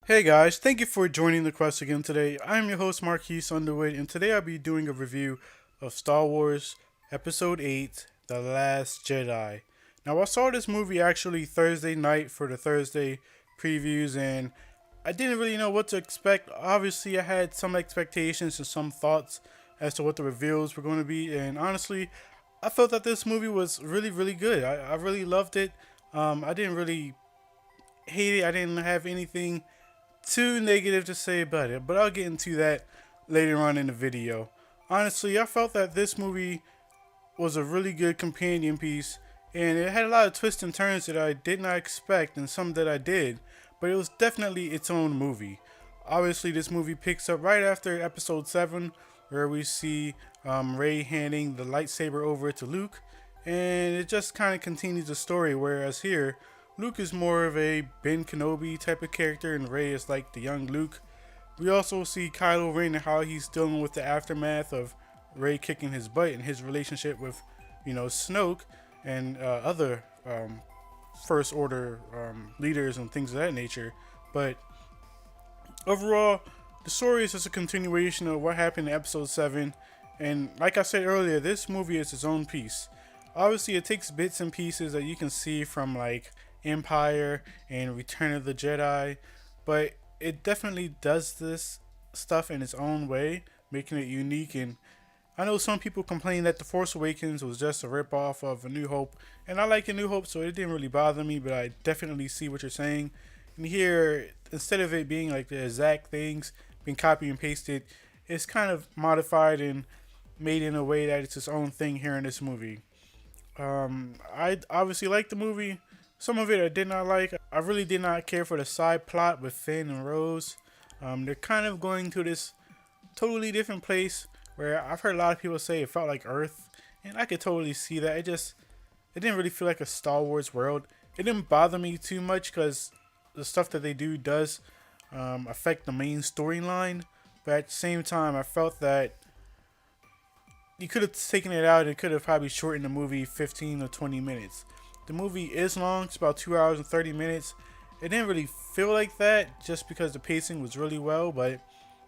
Hey guys, thank you for joining the quest again today. I'm your host Marquise Underwood, and today I'll be doing a review of Star Wars Episode 8 The Last Jedi. Now, I saw this movie actually Thursday night for the Thursday previews, and I didn't really know what to expect. Obviously, I had some expectations and some thoughts as to what the reveals were going to be, and honestly, I felt that this movie was really, really good. I really loved it. I didn't really hate it, I didn't have anything too negative to say about it, but I'll get into that later on in the video. Honestly, I felt that this movie was a really good companion piece, and it had a lot of twists and turns that I did not expect, and some that I did, but it was definitely its own movie. Obviously, this movie picks up right after Episode 7, where we see Rey handing the lightsaber over to Luke, and it just kind of continues the story, whereas here, Luke is more of a Ben Kenobi type of character, and Rey is like the young Luke. We also see Kylo Ren and how he's dealing with the aftermath of Rey kicking his butt and his relationship with, Snoke and other First Order leaders and things of that nature. But overall, the story is just a continuation of what happened in Episode 7. And like I said earlier, this movie is its own piece. Obviously, it takes bits and pieces that you can see from like Empire and Return of the Jedi, but it definitely does this stuff in its own way, making it unique. And I know some people complain that The Force Awakens was just a ripoff of A New Hope, and I like A New Hope, so it didn't really bother me, but I definitely see what you're saying. And here, instead of it being like the exact things being copied and pasted, it's kind of modified and made in a way that it's its own thing here in this movie. I obviously like the movie. Some of it I did not like. I really did not care for the side plot with Finn and Rose. They're kind of going to this totally different place where I've heard a lot of people say it felt like Earth, and I could totally see that. It didn't really feel like a Star Wars world. It didn't bother me too much because the stuff that they do does affect the main storyline. But at the same time, I felt that you could have taken it out. It could have probably shortened the movie 15 or 20 minutes. The movie is long. It's about 2 hours and 30 minutes. It didn't really feel like that just because the pacing was really well, but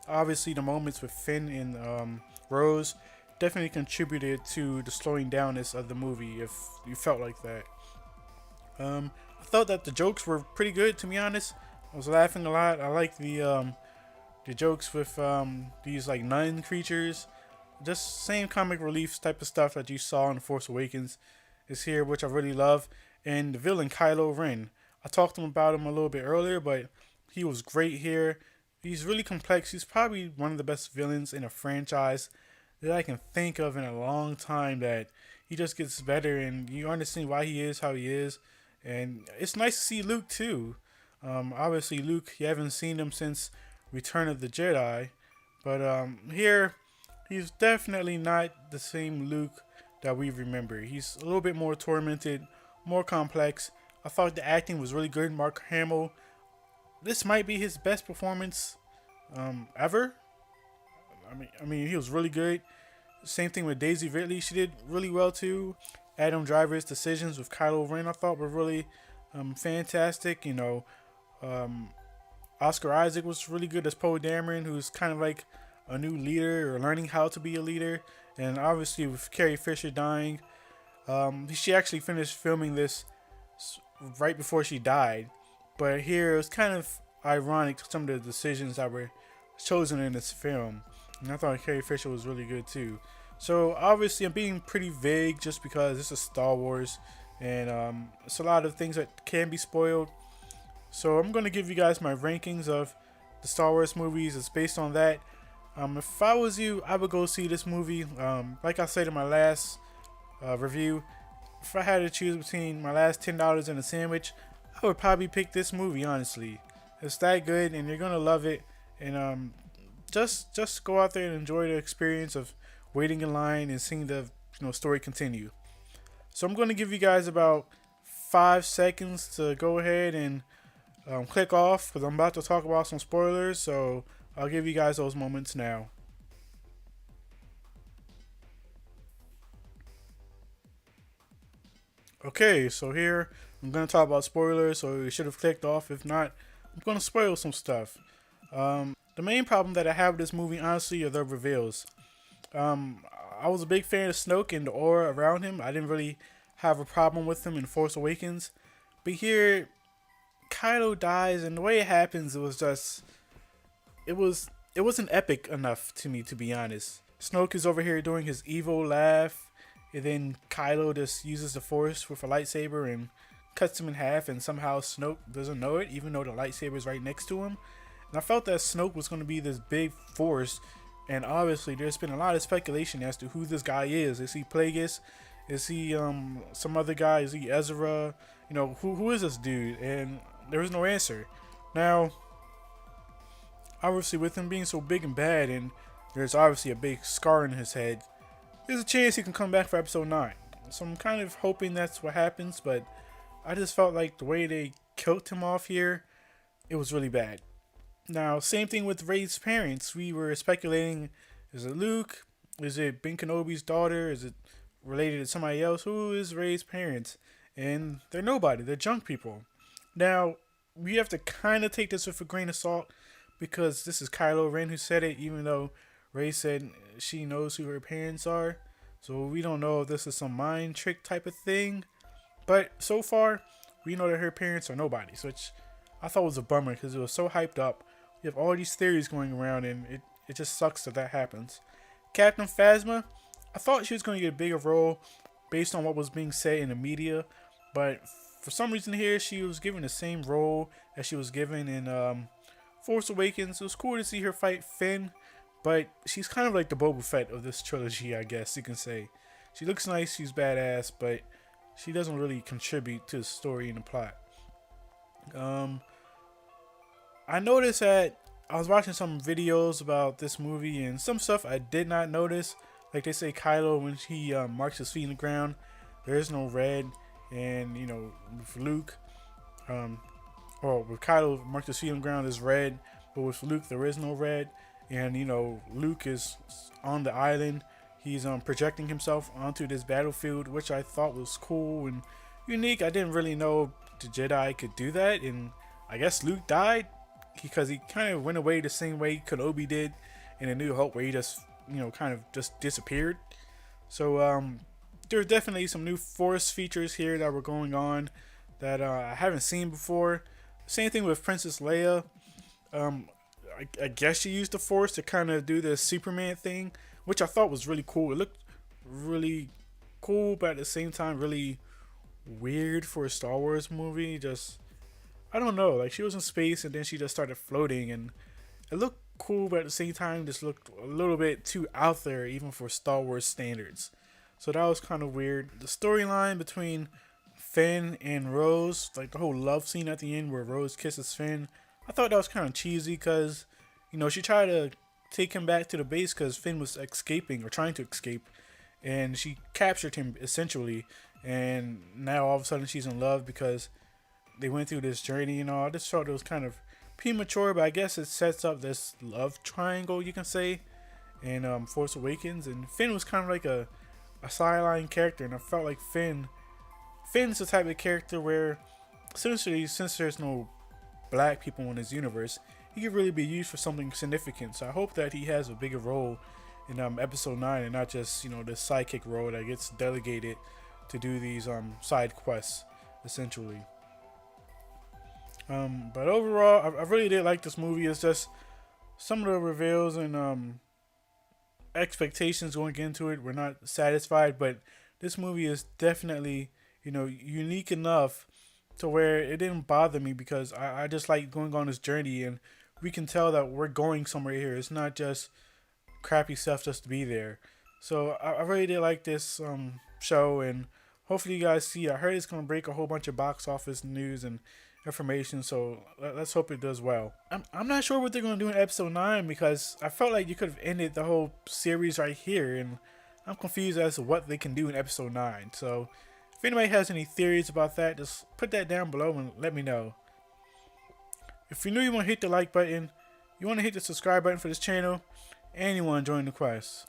obviously the moments with Finn and Rose definitely contributed to the slowing downness of the movie if you felt like that. I thought that the jokes were pretty good, to be honest. I was laughing a lot. I like the jokes with these like nun creatures. Just same comic relief type of stuff that you saw in The Force Awakens is here, which I really love. And the villain Kylo Ren, I talked to him about him a little bit earlier, but he was great here. He's really complex. He's probably one of the best villains in a franchise that I can think of in a long time. That he just gets better, and you understand why he is how he is. And it's nice to see Luke too. Obviously, Luke, you haven't seen him since Return of the Jedi, but here he's definitely not the same Luke that we remember. He's a little bit more tormented, more complex. I thought the acting was really good. Mark Hamill, this might be his best performance ever. I mean, he was really good. Same thing with Daisy Ridley. She did really well too. Adam Driver's decisions with Kylo Ren, I thought, were really fantastic. Um, Oscar Isaac was really good as Poe Dameron, who's kind of like a new leader or learning how to be a leader. And obviously, with Carrie Fisher dying, she actually finished filming this right before she died. But here it was kind of ironic some of the decisions that were chosen in this film. And I thought Carrie Fisher was really good too. So obviously, I'm being pretty vague just because this is Star Wars, and it's a lot of things that can be spoiled. So I'm going to give you guys my rankings of the Star Wars movies. It's based on that. If I was you, I would go see this movie. Like I said in my last review, if I had to choose between my last $10 and a sandwich, I would probably pick this movie. Honestly, it's that good, and you're gonna love it. And just go out there and enjoy the experience of waiting in line and seeing the story continue. So I'm gonna give you guys about 5 seconds to go ahead and click off because I'm about to talk about some spoilers. So I'll give you guys those moments now. Okay, so here I'm going to talk about spoilers, so you should have clicked off. If not, I'm I'm gonna spoil some stuff. The main problem that I have with this movie, honestly, are the reveals. Um, I was a big fan of Snoke and the aura around him. I didn't really have a problem with him in Force Awakens, but here Kylo dies, and the way it happens, it was just it wasn't epic enough to me, to be honest. Snoke is over here doing his evil laugh, and then Kylo just uses the Force with a lightsaber and cuts him in half, and somehow Snoke doesn't know it, even though the lightsaber is right next to him. And I felt that Snoke was going to be this big force, and obviously there's been a lot of speculation as to who this guy is. Is he Plagueis? Is he some other guy? Is he Ezra? You know, who is this dude? And there was no answer. Now, obviously with him being so big and bad, and there's obviously a big scar in his head, there's a chance he can come back for episode 9. So I'm kind of hoping that's what happens, but I just felt like the way they killed him off here, it was really bad. Now, same thing with Rey's parents. We were speculating, is it Luke? Is it Ben Kenobi's daughter? Is it related to somebody else? Who is Rey's parents? And they're nobody. They're junk people. Now, we have to kind of take this with a grain of salt, because this is Kylo Ren who said it, even though Rey said she knows who her parents are. So we don't know if this is some mind trick type of thing. But so far, we know that her parents are nobodies, which I thought was a bummer because it was so hyped up. We have all these theories going around, and it just sucks that happens. Captain Phasma, I thought she was going to get a bigger role based on what was being said in the media, but for some reason here, she was given the same role as she was given in Force Awakens. It was cool to see her fight Finn, but she's kind of like the Boba Fett of this trilogy, I guess you can say. She looks nice, she's badass, but she doesn't really contribute to the story and the plot. I noticed that I was watching some videos about this movie, and some stuff I did not notice. Like they say Kylo, when he marks his feet in the ground, there is no red. And, you know, with Luke, or with Kylo, marks his feet on the ground is red. But with Luke, there is no red. And, you know, Luke is on the island. He's projecting himself onto this battlefield, which I thought was cool and unique. I didn't really know the Jedi could do that. And I guess Luke died because he kind of went away the same way Kenobi did in A New Hope, where he just, you know, kind of just disappeared. So there are definitely some new Force features here that were going on that I haven't seen before. Same thing with Princess Leia. I guess she used the Force to kind of do the Superman thing, which I thought was really cool. It looked really cool, but at the same time really weird for a Star Wars movie. Just, I don't know, like she was in space and then she just started floating, and it looked cool, but at the same time just looked a little bit too out there even for Star Wars standards. So that was kind of weird. The storyline between Finn and Rose, like the whole love scene at the end where Rose kisses Finn, I thought that was kind of cheesy because, you know, she tried to take him back to the base because Finn was escaping or trying to escape, and she captured him essentially, and now all of a sudden she's in love because they went through this journey. You know, I just thought it was kind of premature, but I guess it sets up this love triangle, you can say, in Force Awakens. And Finn was kind of like a sideline character, and I felt like Finn's the type of character where essentially, since there's no black people in his universe, he could really be used for something significant. So I hope that he has a bigger role in episode 9 and not just, you know, the sidekick role that gets delegated to do these side quests essentially. But overall, I really did like this movie. It's just some of the reveals and expectations going into it were not satisfied, but this movie is definitely, you know, unique enough to where it didn't bother me, because I just like going on this journey, and we can tell that we're going somewhere here. It's not just crappy stuff just to be there. So I really did like this show, and hopefully you guys see. I heard it's going to break a whole bunch of box office news and information, so let's hope it does well. I'm not sure what they're going to do in episode 9, because I felt like you could have ended the whole series right here, and I'm confused as to what they can do in episode 9. So if anybody has any theories about that, just put that down below and let me know. If you're new, you want to hit the like button, you want to hit the subscribe button for this channel, and you want to join the quest.